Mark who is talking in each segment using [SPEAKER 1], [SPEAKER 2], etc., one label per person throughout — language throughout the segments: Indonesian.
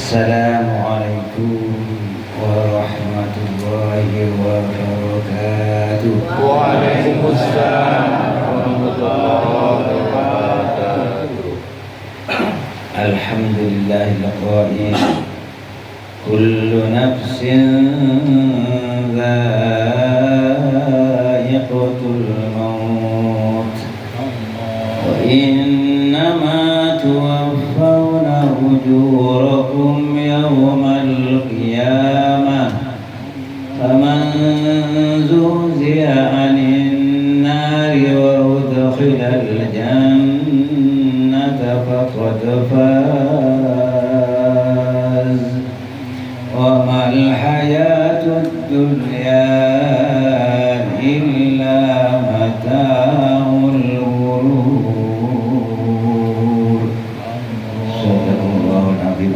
[SPEAKER 1] Assalamualaikum warahmatullahi wabarakatuh.
[SPEAKER 2] Waalaikumsalam warahmatullahi wabarakatuh.
[SPEAKER 1] Alhamdulillahil qail kullu nafsin dha'iqatul maut wa innama tuwaffawna ujurakum yawmal qiyamah faman zuhziha 'anil nari wa udkhilal jannata faqad faz wa mal hayatud dunya illa mata'ul ghurur. Sadaqallahul azim.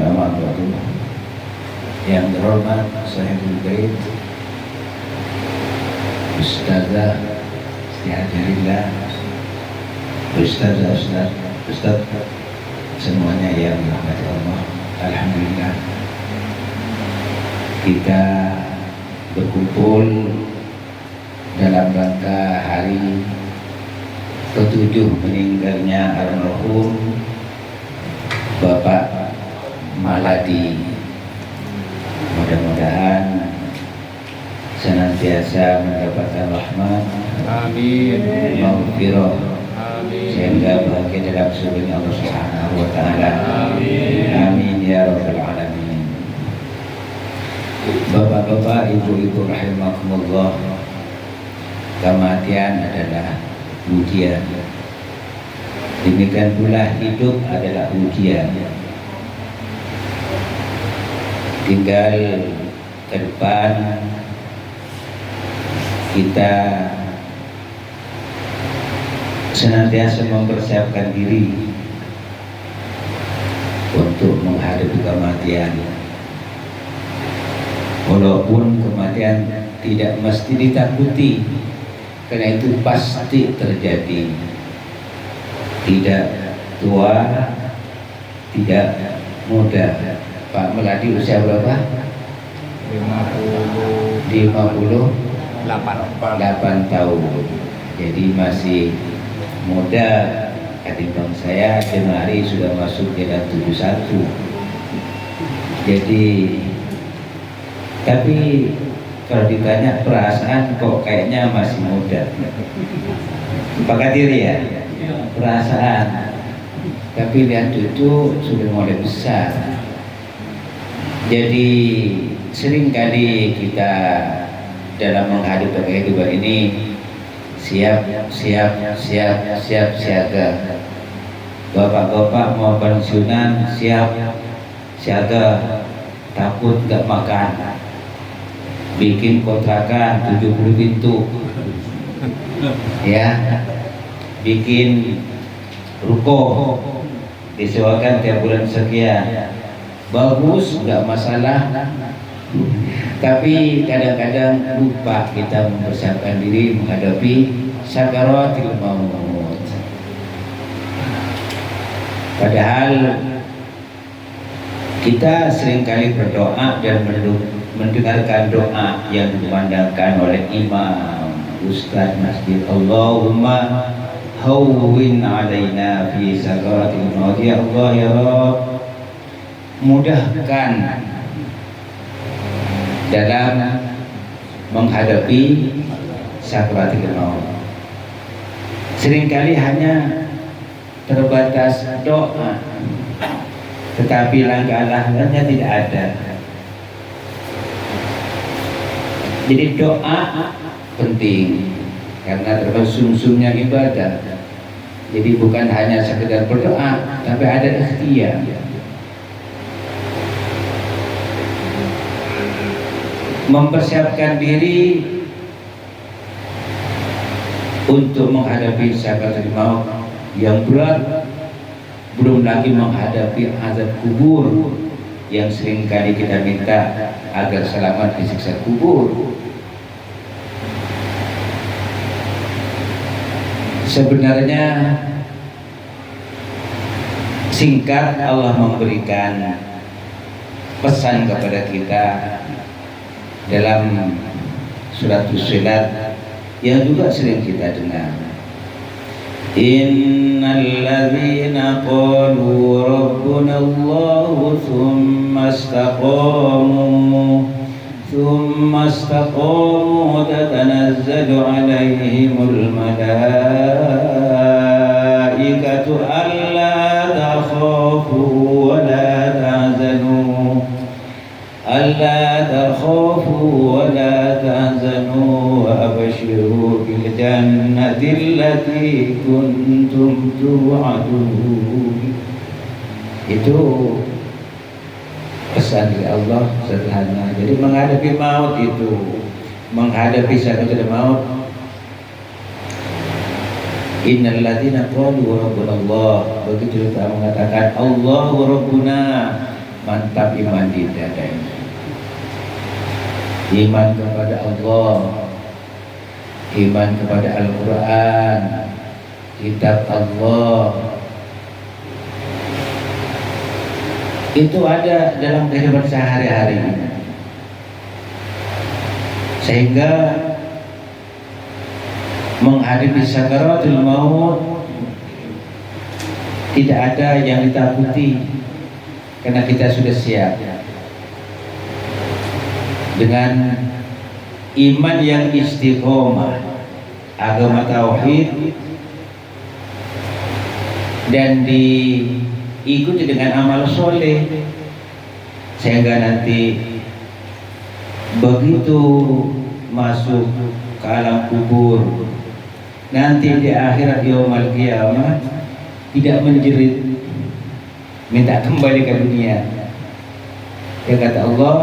[SPEAKER 1] Yang terhormat Sahibul Bait Ustazah Istihajarillah, Ustaz semuanya yang dirahmati Allah. Alhamdulillah kita berkumpul dalam rangka hari ke-7 meninggalnya almarhum Bapak Maladi. Mudah-mudahan senantiasa mendapatkan rahmat,
[SPEAKER 2] Amin.
[SPEAKER 1] maghfirah,
[SPEAKER 2] Amin.
[SPEAKER 1] sehingga bahagia dalam surga Allah Subhanahu wa taala.
[SPEAKER 2] Amin.
[SPEAKER 1] Amin ya rabbal alamin. Bapak-bapak, ibu-ibu rahimakumullah, kematian adalah ujian. Demikian pula hidup adalah ujian. Tinggal ke depan kita senantiasa mempersiapkan diri untuk menghadapi kematian. Walaupun kematian tidak mesti ditakuti, karena itu pasti terjadi. Tidak tua, tidak muda. Pak Meladi usia berapa? 58 tahun. Jadi masih muda. Ketimbang saya Januari sudah masuk jalan 71. Jadi tapi kalau ditanya perasaan kok kayaknya masih muda. Pakai diri ya? Perasaan. Tapi lihat cucu sudah mulai besar. Jadi seringkali kita dalam menghadapi kehidupan ini siap siaga. Bapak-bapak mau pensiunan siap siaga, takut gak makan. Bikin kontrakan 70 pintu, ya, bikin ruko disewakan tiap bulan sekian. Bagus, nggak masalah. Tapi kadang-kadang lupa kita mempersiapkan diri menghadapi sakaratul maut. Padahal kita seringkali berdoa dan mendengarkan doa yang dikumandangkan oleh imam, ustaz masjid. Allahumma hawwin alaina fi sakaratil maut. Ya Allah ya Rabb, mudahkan dalam menghadapi sakaratul maut. Seringkali hanya terbatas doa, tetapi langkah-langkahnya tidak ada. Jadi doa penting karena termasuk sumsumnya ibadah. Jadi bukan hanya sekedar berdoa, tapi ada ikhtiar. Mempersiapkan diri untuk menghadapi sakaratul maut yang berat, belum lagi menghadapi azab kubur yang seringkali kita minta agar selamat di siksa kubur. Sebenarnya singkat Allah memberikan pesan kepada kita dalam surat Fussilat yang juga sering kita dengar. Innal ladzina qalu rabbuna Allah thumma istaqamu tatanazzalu alaihimul malaikatu alla takhafu wa la tahzanu ألا تخافوا ولا تحزنوا وأبشروا بالجنة التي كنتم توعدون. Itu pesan dari Allah sederhana. Jadi menghadapi maut itu, menghadapi sakaratul maut, innal ladzina qalu rabbuna Allah, begitu kita mengatakan Allahu rabbuna, mantap iman di dada ini. Iman kepada Allah, iman kepada Al-Quran, kitab Allah, itu ada dalam kehidupan sehari-hari, sehingga menghadapi sakaratul maut tidak ada yang ditakuti, karena kita sudah siap dengan iman yang istiqomah, agama tauhid, dan diikuti dengan amal soleh, sehingga nanti begitu masuk ke alam kubur, nanti di akhirat yaumul qiyamah tidak menjerit minta kembali ke dunia. Ya kata Allah,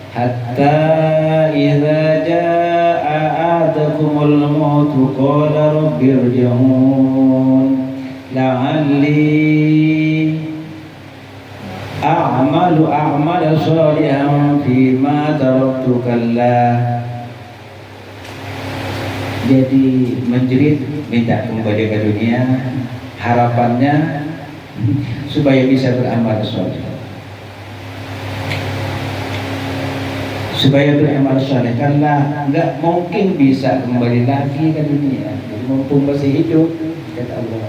[SPEAKER 1] hatta idza jaa ahadakumul maut qala rabbi irji'un la'alli a'malu a'malan shalihan fima taraktu kalla. Jadi menjerit minta kembali ke dunia, harapannya supaya bisa beramal soleh, supaya beramal soleh, karena nggak mungkin bisa kembali lagi ke dunia. Jadi mumpung masih hidup, kata Allah,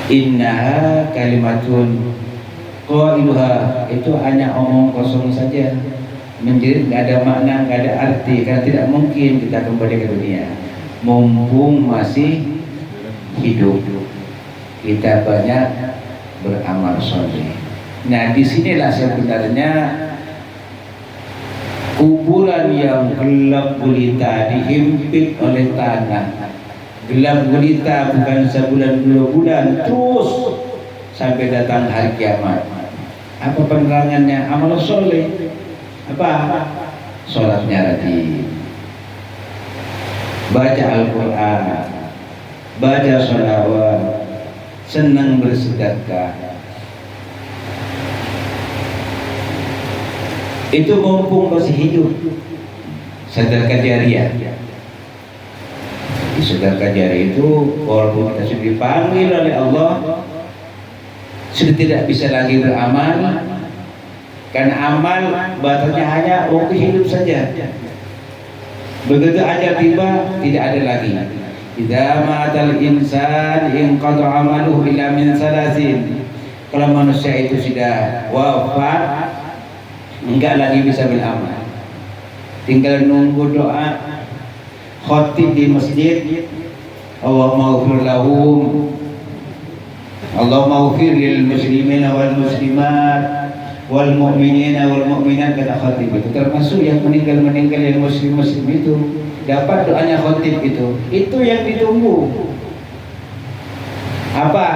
[SPEAKER 1] innaha kalimatun qailuha, itu hanya omong kosong saja, menjerit nggak ada makna, nggak ada arti, karena tidak mungkin kita kembali ke dunia. Mumpung masih hidup, kita banyak beramal soleh. Nah, disinilah sebenarnya kuburan yang gelap gulita, dihimpit oleh tanah. Gelap gulita bukan sebulan dua bulan, terus sampai datang hari kiamat. Apa penerangannya? Amal soleh. Apa? Sholatnya rajin, baca Al-Quran, baca sholawat, senang bersedekah. Itu mumpung masih hidup, sedekah jariah. Di sedekah jariah itu walaupun kita sudah dipanggil oleh Allah, sudah tidak bisa lagi beramal, karena amal batasnya hanya waktu hidup saja. Begitu ajal tiba, tidak ada lagi. Idza ma'atal insan inqata amaluhu illa min salasin. Kalau manusia itu sudah wafat, enggak lagi bisa beramal, tinggal nunggu doa khatib di masjid, Allahumma ighfir lahum, Allahumma ighfir lil muslimina wal muslimat wal mu'minina wal mu'minat, kata khatib itu. Termasuk yang meninggal yang muslim itu dapat doanya khatib itu yang ditunggu. Apa?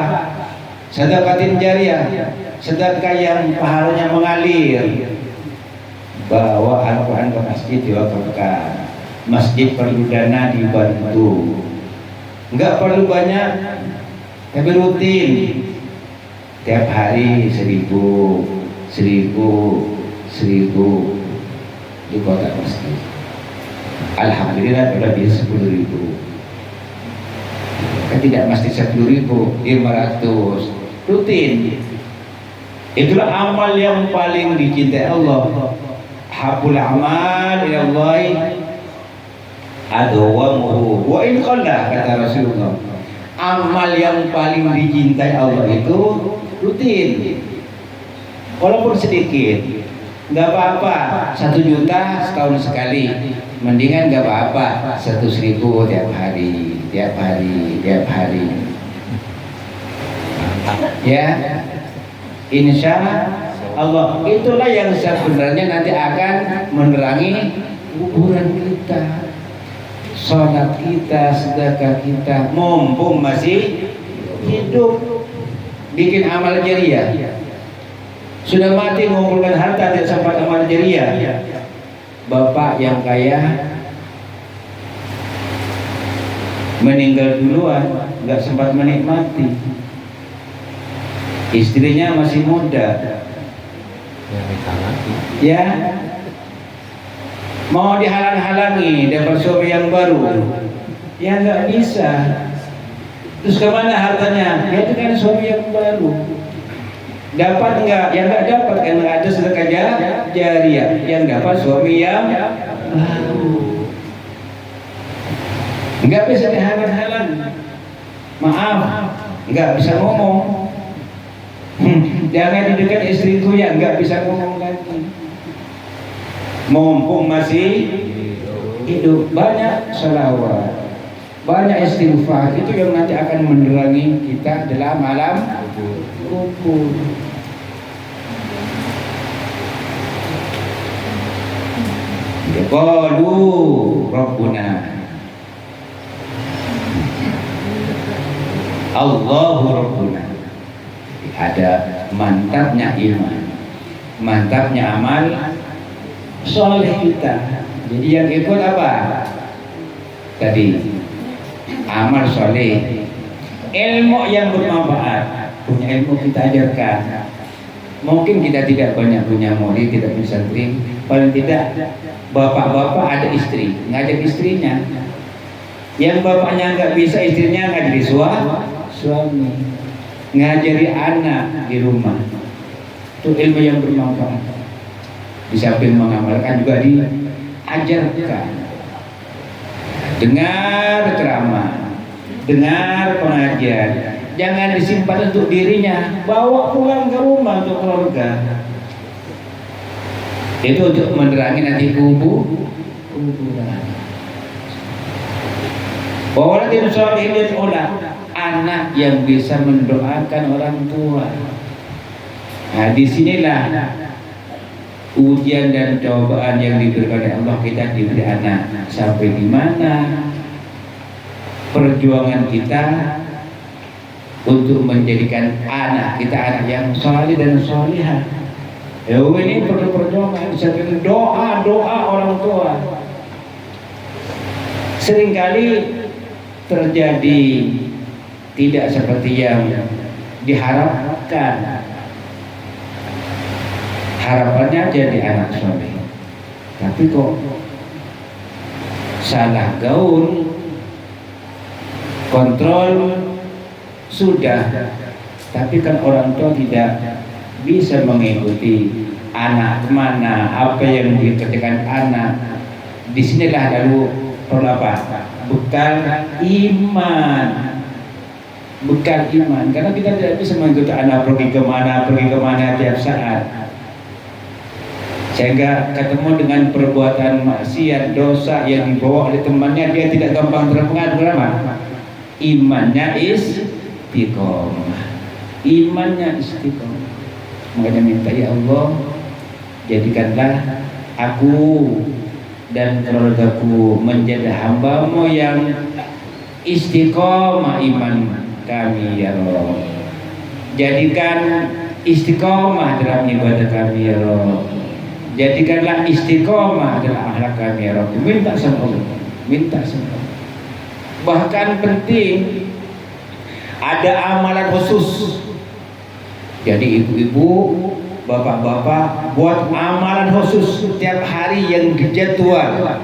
[SPEAKER 1] Sedekatin jariah, sedekah yang pahalanya mengalir. Bawa Al-Quran ke masjid, diwakafkan. Masjid perlu dana, dibantu. Enggak perlu banyak, tapi rutin. Tiap hari 1.000 di kota masjid. Alhamdulillah sudah bisa 10.000. Kan tidak mesti 10.000, 500 rutin. Itulah amal yang paling dicintai Allah. Habul amal ila Allah adwamuhu wa in qalla, kata Rasulullah. Amal yang paling dicintai Allah itu rutin, walaupun sedikit. Nggak apa-apa 1 juta setahun sekali, mendingan nggak apa-apa 100.000 tiap hari, tiap hari, tiap hari. Ya, insya Allah itulah yang sebenarnya nanti akan menerangi kuburan kita, sholat kita, sedekah kita, mumpung masih hidup. Bikin amal jariah. Sudah mati mengumpulkan harta tidak sempat amal jariah. Bapak yang kaya meninggal duluan, nggak sempat menikmati. Istrinya masih muda, ya, mau dihalang-halangi dapat suami yang baru, ya nggak bisa. Terus kemana hartanya? Ya dengan suami yang baru. Dapat nggak? Ya nggak dapat, karena ada sedekah jariah. Yang dapat suami yang baru. Nggak bisa dihalang-halangi. Maaf, nggak bisa ngomong. Jangan di dekat istriku, ya nggak bisa ngomong lagi. Mumpung masih hidup, banyak sholawat, banyak istighfar, itu yang nanti akan menerangi kita dalam alam kubur. Qalu Rabbuna Allahu Rabbuna. Ada mantapnya iman, mantapnya amal soleh kita. Jadi yang ikut apa? Tadi amal soleh, ilmu yang bermanfaat, punya ilmu kita ajarkan. Mungkin kita tidak banyak punya murid, tidak punya santri, paling tidak bapak-bapak ada istri, ngajak istrinya. Yang bapaknya nggak bisa, istrinya ngajari suami, ngajari anak di rumah. Itu ilmu yang bermanfaat. Di samping mengamalkan juga diajarkan. Dengar ceramah, dengar pengajian, jangan disimpan untuk dirinya, bawa pulang ke rumah untuk keluarga. Itu untuk menerangi nanti kuburan. Bahwa nanti sholihin olah anak yang bisa mendoakan orang tua. Nah, disinilah ujian dan cobaan yang diberikan oleh Allah. Kita diberi anak, sampai di mana perjuangan kita untuk menjadikan anak kita anak yang saleh dan salihah. Ini perlu perjuangan, disamping doa orang tua. Seringkali terjadi tidak seperti yang diharapkan. Harapannya jadi anak soleh, tapi kok salah gaul, kontrol sudah, tapi kan orang tua tidak bisa mengikuti anak kemana, apa yang dikerjakan anak. Disinilah lalu perlu apa? Bekal iman, karena kita tidak bisa mengikuti anak pergi kemana tiap saat. Sehingga ketemu dengan perbuatan maksiat, dosa yang dibawa oleh temannya, dia tidak gampang terpengaruh. Kenapa? Imannya istiqomah. Makanya minta, ya Allah, jadikanlah aku dan keluargaku menjadi hamba-Mu yang istiqomah iman kami, ya Allah. Jadikan istiqomah dalam ibadah kami, ya Allah. Jadikanlah istiqomah dalam akhlak kami, ya Rabbi. Minta sama Allah, Bahkan penting ada amalan khusus. Jadi ibu-ibu, bapak-bapak buat amalan khusus setiap hari yang dijadwal.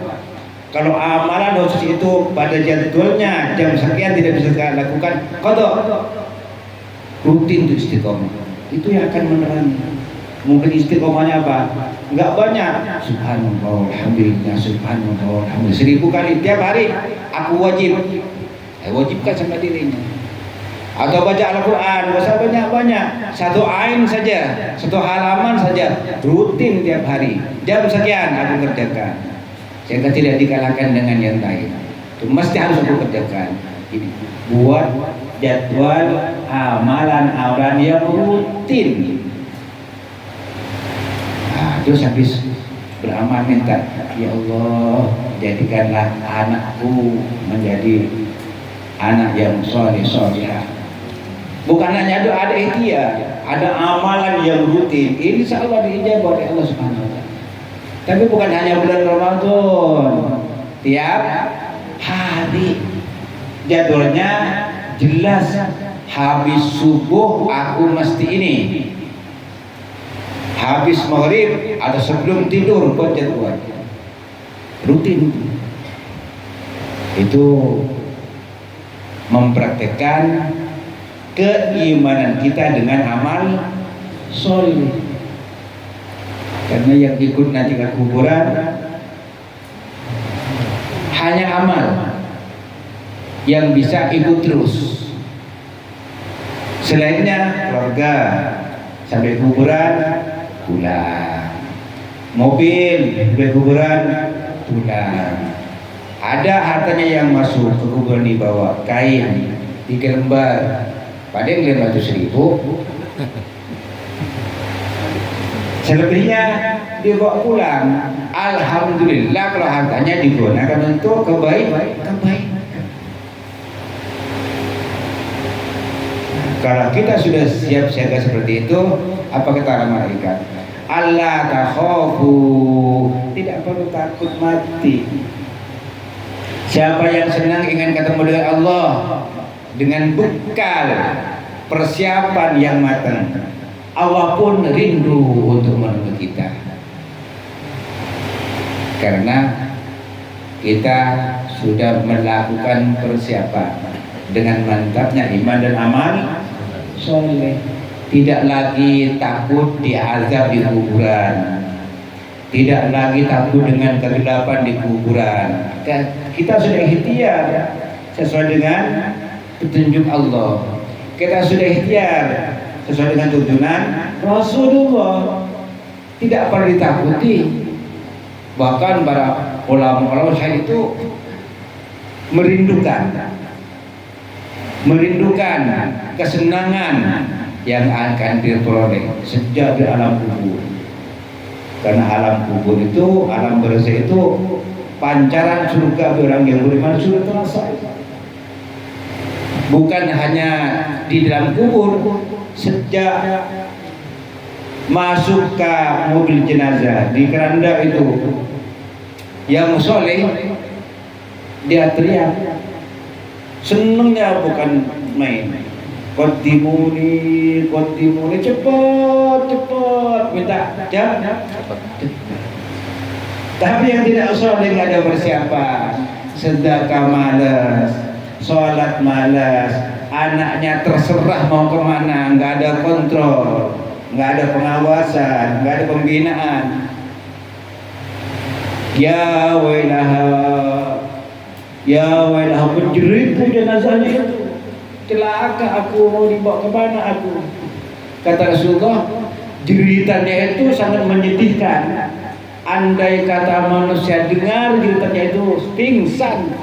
[SPEAKER 1] Kalau amalan khusus itu pada jadwalnya jam sekian tidak bisa lakukan, qadha. Rutin itu istiqomah. itu yang akan menerangi. Mungkin istiqomahnya apa? Enggak banyak. Subhanallah, alhamdulillah, subhanallah, alhamdulillah. 1000 kali tiap hari aku wajib. Wajibkan sama dirinya. Atau baca Al-Quran, gak usah banyak-banyak, 1 ain saja, 1 halaman saja, rutin tiap hari. Jam sekian aku kerjakan. Sehingga tidak dikalahkan dengan yang lain. Itu mesti harus aku kerjakan. Ini buat jadwal amalan-amalan yang rutin. Nah, terus habis beramal minta, ya Allah, jadikanlah anakku menjadi anak yang soleh-soleh. Bukan hanya ada ikhtiar, ada amalan yang rutin. Ini insya Allah diijabah oleh Allah Subhanahu wa Ta'ala. Tapi bukan hanya bulan Ramadan, tiap hari jadwalnya jelas. Habis subuh aku mesti ini, habis maghrib atau sebelum tidur buat jadwal rutin. Itu mempraktekkan keimanan kita dengan amal soleh. Karena yang ikut nanti ke kuburan hanya amal yang bisa ikut terus. Selainnya keluarga sampai kuburan pulang, mobil sampai kuburan pulang. Ada hartanya yang masuk ke kuburan dibawa, kain 3 lembar, paling 500.000. Selebihnya dibawa pulang. Alhamdulillah kalau hartanya digunakan untuk kebaikan. Kalau kita sudah siap siaga seperti itu, apa kata malaikat? Allah takhafu, tidak perlu takut mati. Siapa yang senang ingin ketemu dengan Allah dengan bekal persiapan yang matang, Allah pun rindu untuk menemui kita. Karena kita sudah melakukan persiapan dengan mantapnya iman dan amal soleh. Tidak lagi takut diazab di kuburan, tidak lagi takut dengan kegelapan di kuburan. Kita sudah ikhtiar sesuai dengan petunjuk Allah. Kita sudah ikhtiar sesuai dengan tuntunan Rasulullah. Tidak perlu ditakuti. Bahkan para ulama-ulama saya itu merindukan kesenangan yang akan diperoleh sejak di alam kubur. Karena alam kubur itu, alam barzakh itu pancaran surga orang yang beriman sudah terasa. Bukan hanya di dalam kubur, sejak masuk ke mobil jenazah di keranda itu, yang soleh dia teriak, senengnya bukan main. Kotimuni, cepat minta jam. Tapi yang tidak soleh nggak ada persiapan, sedekah malas, sholat malas, anaknya terserah mau kemana, nggak ada kontrol, nggak ada pengawasan, nggak ada pembinaan. Ya wailah, menjerit jenazahnya itu. Celaka aku, mau dibawa kemana aku? Kata Rasulullah, jeritannya itu sangat menyedihkan. Andai kata manusia dengar jeritannya itu pingsan,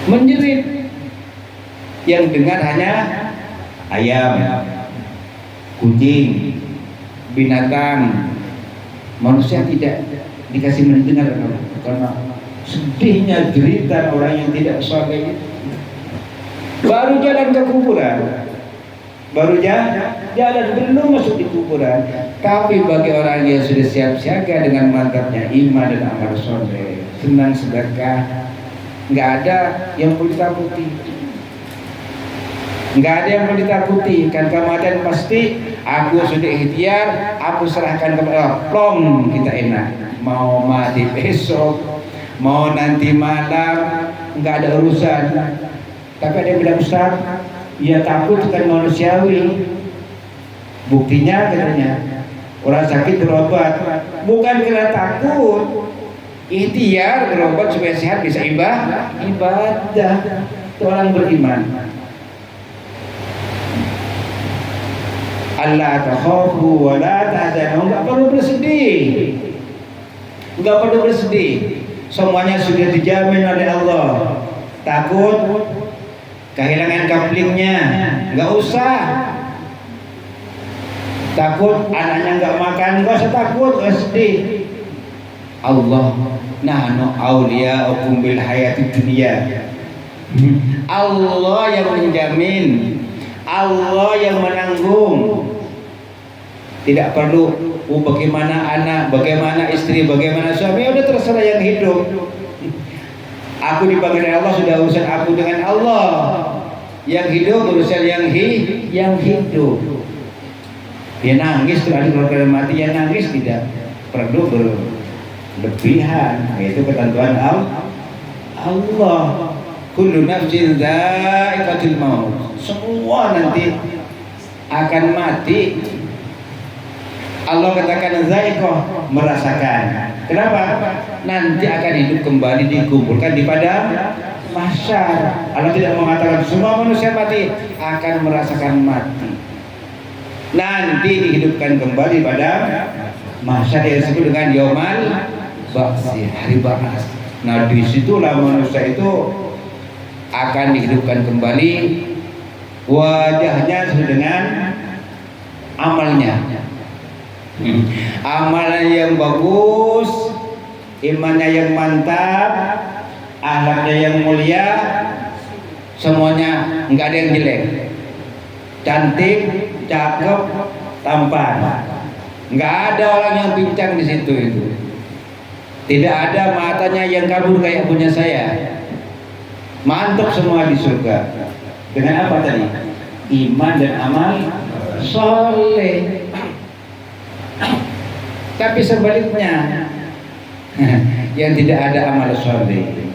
[SPEAKER 1] menjerit. Yang dengar hanya ayam, kucing, binatang. Manusia tidak dikasih mendengar karena sedihnya jeritan orang yang tidak soleh itu. Baru jalan ke kuburan, baru jalan belum masuk di kuburan. Tapi bagi orang yang sudah siap siaga dengan mantapnya iman dan amal soleh, senang sedekah, nggak ada yang boleh takuti. Nggak ada yang boleh takuti. Kan kematian pasti. Aku sudah ikhtiar, aku serahkan kepada Allah. Kita enak. Mau mati besok, mau nanti malam, nggak ada urusan. Tapi ada yang bilang, Ustaz, ya takut kan manusiawi. Buktinya katanya orang sakit berobat bukan karena takut, ikhtiar berobat supaya sehat bisa ibadah. Itu orang beriman. Allah takhafu wa la tahzanu, enggak perlu bersedih. Enggak perlu bersedih. Semuanya sudah dijamin oleh Allah. Takut kehilangan kaplingnya, enggak usah. Takut anaknya enggak makan, enggak usah takut, enggak sedih. Allah nahnu awliya'ukum bil hayati dunya. Allah yang menjamin, Allah yang menanggung. Tidak perlu bagaimana anak, bagaimana istri, bagaimana suami, udah terserah yang hidup. Aku dipanggil oleh Allah, sudah urusan aku dengan Allah. Yang hidup urusan yang hidup. Dia nangis tuh adik keluarga mati, yang nangis tidak perlu berlebihan. Itu ketentuan Allah. Kullu nafsin dha'iqatul maut. Semua nanti akan mati. Allah katakan dha'iqah, merasakan. Kenapa? Nanti akan hidup kembali, dikumpulkan di padang mahsyar. Allah tidak mengatakan semua manusia mati, akan merasakan mati. Nanti dihidupkan kembali pada mahsyar yang disebut dengan yaumal ba'si, hari ba'as. Nah disitulah manusia itu akan dihidupkan kembali, wajahnya sesuai dengan amalnya. Amalan yang bagus, imannya yang mantap, akhlaknya yang mulia, semuanya enggak ada yang jelek. Cantik, cakep, tampan. Enggak ada orang yang pincang di situ itu. Tidak ada matanya yang kabur kayak punya saya. Mantap semua di surga. Dengan apa tadi? Iman dan amal soleh. Tapi sebaliknya, yang tidak ada amal soleh,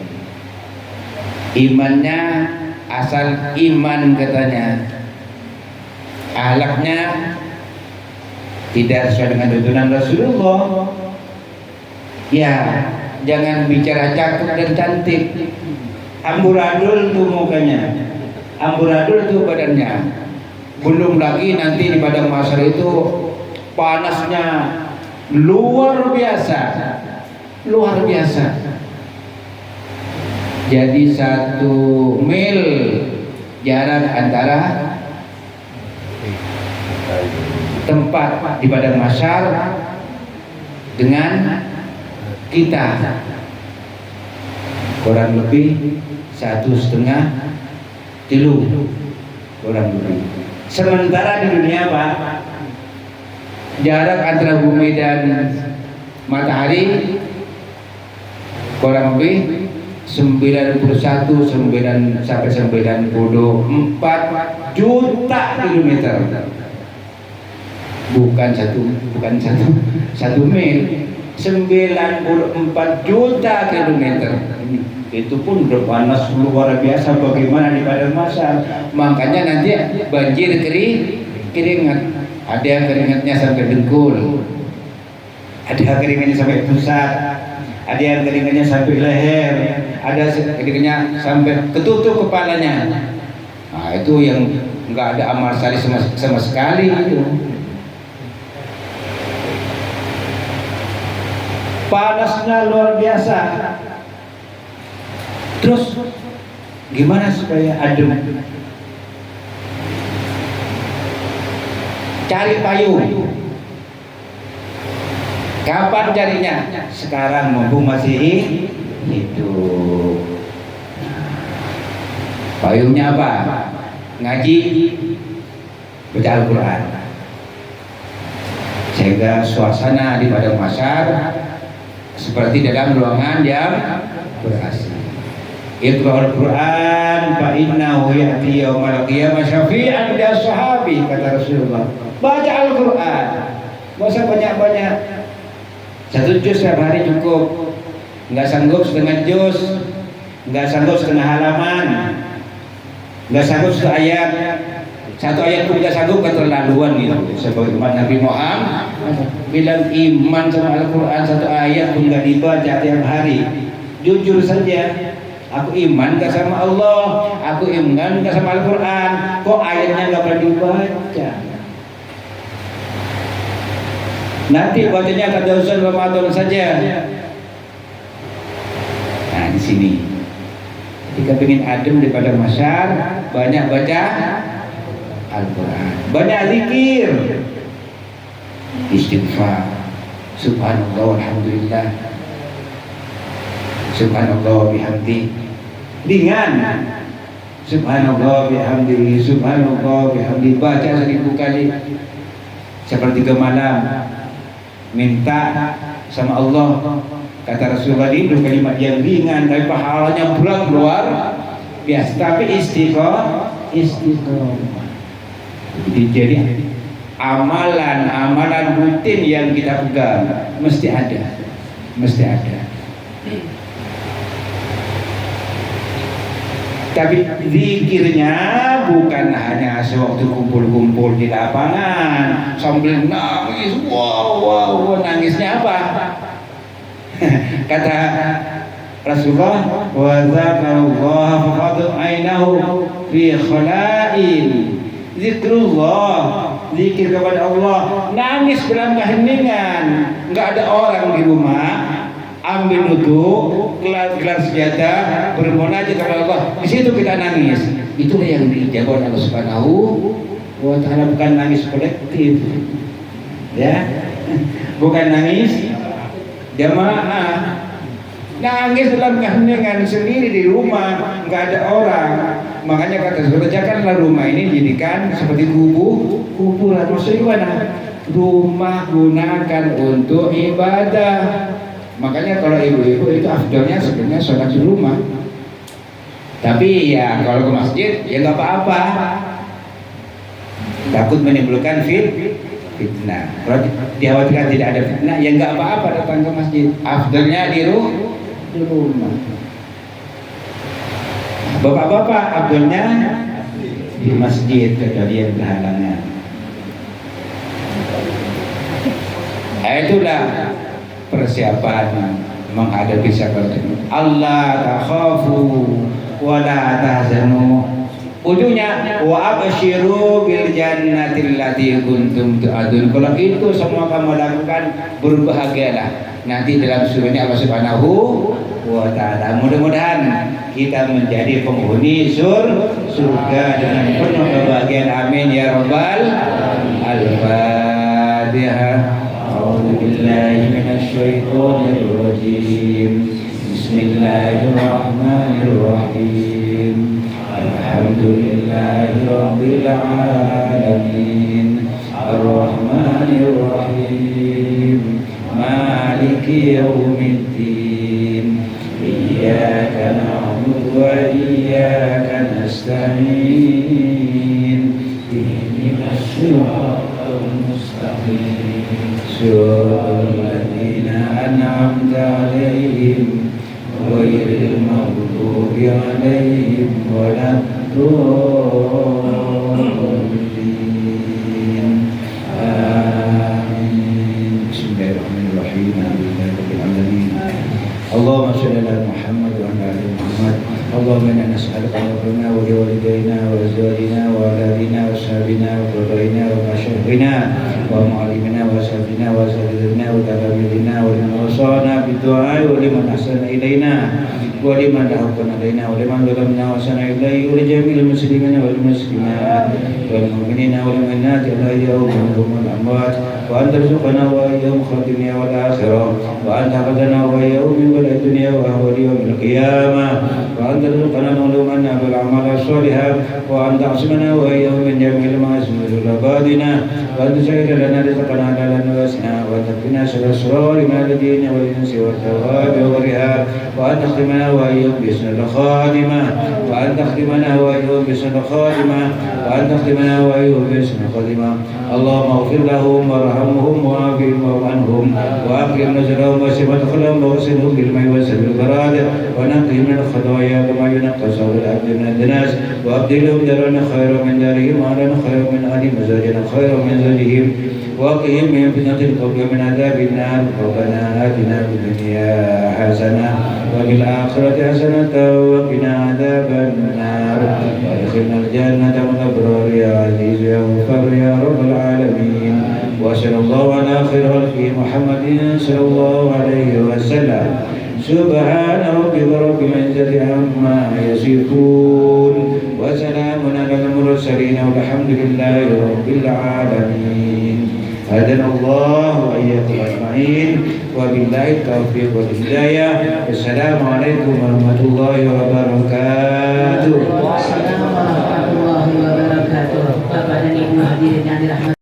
[SPEAKER 1] imannya asal iman katanya, akhlaknya tidak sesuai dengan tuntunan Rasulullah. Ya, jangan bicara cakep dan cantik. Amburadul tuh mukanya, amburadul tuh badannya. Belum lagi nanti di padang mahsyar itu panasnya luar biasa, luar biasa. Jadi 1 mil jarak antara tempat di padang mahsyar dengan kita, kurang lebih 1,5 kilo, kurang lebih. Sementara di dunia Pak, jarak antara bumi dan matahari kurang lebih 91 sampai 94 juta kilometer. Bukan satu mil, 94 juta kilometer. Itu pun udah panas luar biasa, bagaimana di padang mahsyar. Makanya nanti banjir keringat. Ada yang keringatnya sampai dengkul, ada yang keringatnya sampai pusat, ada yang keringatnya sampai leher, ada keringatnya sampai ketutup kepalanya. Nah itu yang nggak ada amal saleh sama sekali itu. Panasnya luar biasa. Terus gimana supaya adem? Cari payung. Kapan carinya? Sekarang mumpung masih hidup. Payungnya apa? Ngaji, baca Al-Quran. Sehingga suasana di padang mahsyar seperti dalam ruangan yang ber-AC. Iqra'ul Quran fa innahu ya'ti yaumal qiyamah syafi'an li ashabi, kata Rasulullah. Baca Al-Quran, gak usah banyak-banyak. 1 juz setiap hari cukup. Nggak sanggup setengah juz, nggak sanggup setengah halaman, nggak sanggup 1 ayat. Satu ayat pun tidak sanggup, keterlaluan gitu. Sebagaimana Nabi Muhammad bilang iman sama Al-Quran, satu ayat pun nggak dibaca tiap hari. Jujur saja, aku iman gak sama Allah, aku iman gak sama Al-Quran, kok ayatnya nggak pernah dibaca. Nanti bacanya tadarusan Ramadan saja. Nah di sini, jika ingin adem daripada masyar, banyak baca Al-Quran, banyak zikir, istighfar, subhanallah, alhamdulillah, subhanallah bihamdi, ringan, subhanallah bihamdi, subhanallah bihamdi, baca 1000 kali. Sepertiga malam minta sama Allah, kata Rasulullah itu kalimat yang ringan tapi pahalanya berat luar biasa, tapi istiqomah. Jadi amalan rutin yang kita pegang mesti ada. Tapi zikirnya bukan hanya sewaktu kumpul-kumpul di lapangan sambil nangis, wow, nangisnya apa? Kata Rasulullah, wa dzakarallaha faqad ainahu fi khala'il. Zikrullah, zikir kepada Allah, nangis dalam keheningan, nggak ada orang di rumah, ambil wudhu, gelar senjata, bermunajat kepada Allah. Di situ kita nangis. Itulah yang dijaga oleh Allah Subhanahu wa Ta'ala, bukan nangis kolektif, ya, bukan nangis jamaah. Nangis dalam keheningan sendiri di rumah, nggak ada orang. Makanya kata Rasulullah, janganlah rumah ini dijadikan seperti kuburan. Maksudnya gimana? Rumah gunakan untuk ibadah. Makanya kalau ibu-ibu itu afdalnya sebenarnya sholat di rumah. Tapi ya kalau ke masjid ya nggak apa-apa. Takut menimbulkan fitnah. Kalau dikhawatirkan tidak ada fitnah, ya nggak apa-apa datang ke masjid. Afdalnya di rumah. Bapak-bapak afdalnya di masjid kecuali yang berhalangan. Itulah persiapan menghadapi sakaratul maut. Allah takhafu wa la tahzanu. Ujungnya wa absyiru bil jannati allati kuntum tu'adun. Kalau itu semua kamu lakukan, berbahagialah nanti dalam surganya Allah Subhanahu wa Ta'ala. Mudah-mudahan kita menjadi penghuni surga dengan penuh kebahagiaan. Amin ya rabbal al-Fatihah. أعوذ بالله من الشيطان الرجيم. بسم الله الرحمن الرحيم. الحمد لله رب العالمين. الرحمن الرحيم. مالك يوم الدين. إياك نعبد وإياك نستعين. اهدنا الصراط المستقيم. صراط الذين أنعمت عليهم غير المغضوب عليهم ولا الضالين. آمين. بسم الله الرحمن الرحيم. الحمد لله رب العالمين. اللهم صل على محمد وعلى آل محمد. اللهم إنا نسألك أن يغفرنا ولوالدينا وأزواجنا وأولادنا وأصحابنا وقربائنا ومشايخنا ومعلمنا وأساتذتنا وأساتذتنا وتلاميذنا ولمن أوصانا بالدعاء ولمن أحسن إلينا ولمن تحقنا علينا ولمن ظلمنا وأحسن إليه ولجميع المسلمين والمسلمات والمؤمنين والمؤمنات الأحياء منهم والأموات، وأن ترزقنا وإياهم خير الدنيا والآخرة، وأن تحفظنا وإياهم من بلاء الدنيا وأهوال يوم القيامة، وأن ترزقنا معلومنا بالأعمال الصالحة، وأن تعصمنا وإياهم من جميع المعاصي وذنوبنا، وأن تسهل لنا رزقنا حلالا واسعا، وأن تكفنا شر الأسرار من الدين والإنس والثواب والرهاب، وأن تختمنا وإياهم بحسن الخاتمة، وأن تختمنا وإياهم بحسن الخاتمة، وأن تختمنا وإياهم بحسن الخاتمة. اللهم اغفر لهم وارحمهم وعافهم واعف عنهم واكرم نزلهم واسع مدخلهم واغسلهم بالماء والسلم والبراد ونقهم من الخطايا كما ينقى ثوب العبد من الدناس وابدلهم دارا خيرا من دارهم واهلا خيرا من اهل مزاجنا خيرا من زوجهم وقهم من فتنة القبر ومن عذاب النار ربنا آتنا في الدنيا حسنة وفي الآخرة حسنة وقنا عذاب النار وادخلنا الجنة مع الأبرار يا عزيز يا غفار يا رب العالمين وصلى الله على خير خلقه محمد صلى الله عليه وسلم سبحان ربك رب العزة عما يصفون وسلام على المرسلين والحمد لله رب العالمين هدنا الله وإياكم أجمعين وبالله التوفيق والهداية السلام عليكم ورحمة الله وبركاته.
[SPEAKER 3] Waalaikumsalam warahmatullahi wabarakatuh. Bapak dan Ibu hadirin yang dirahmati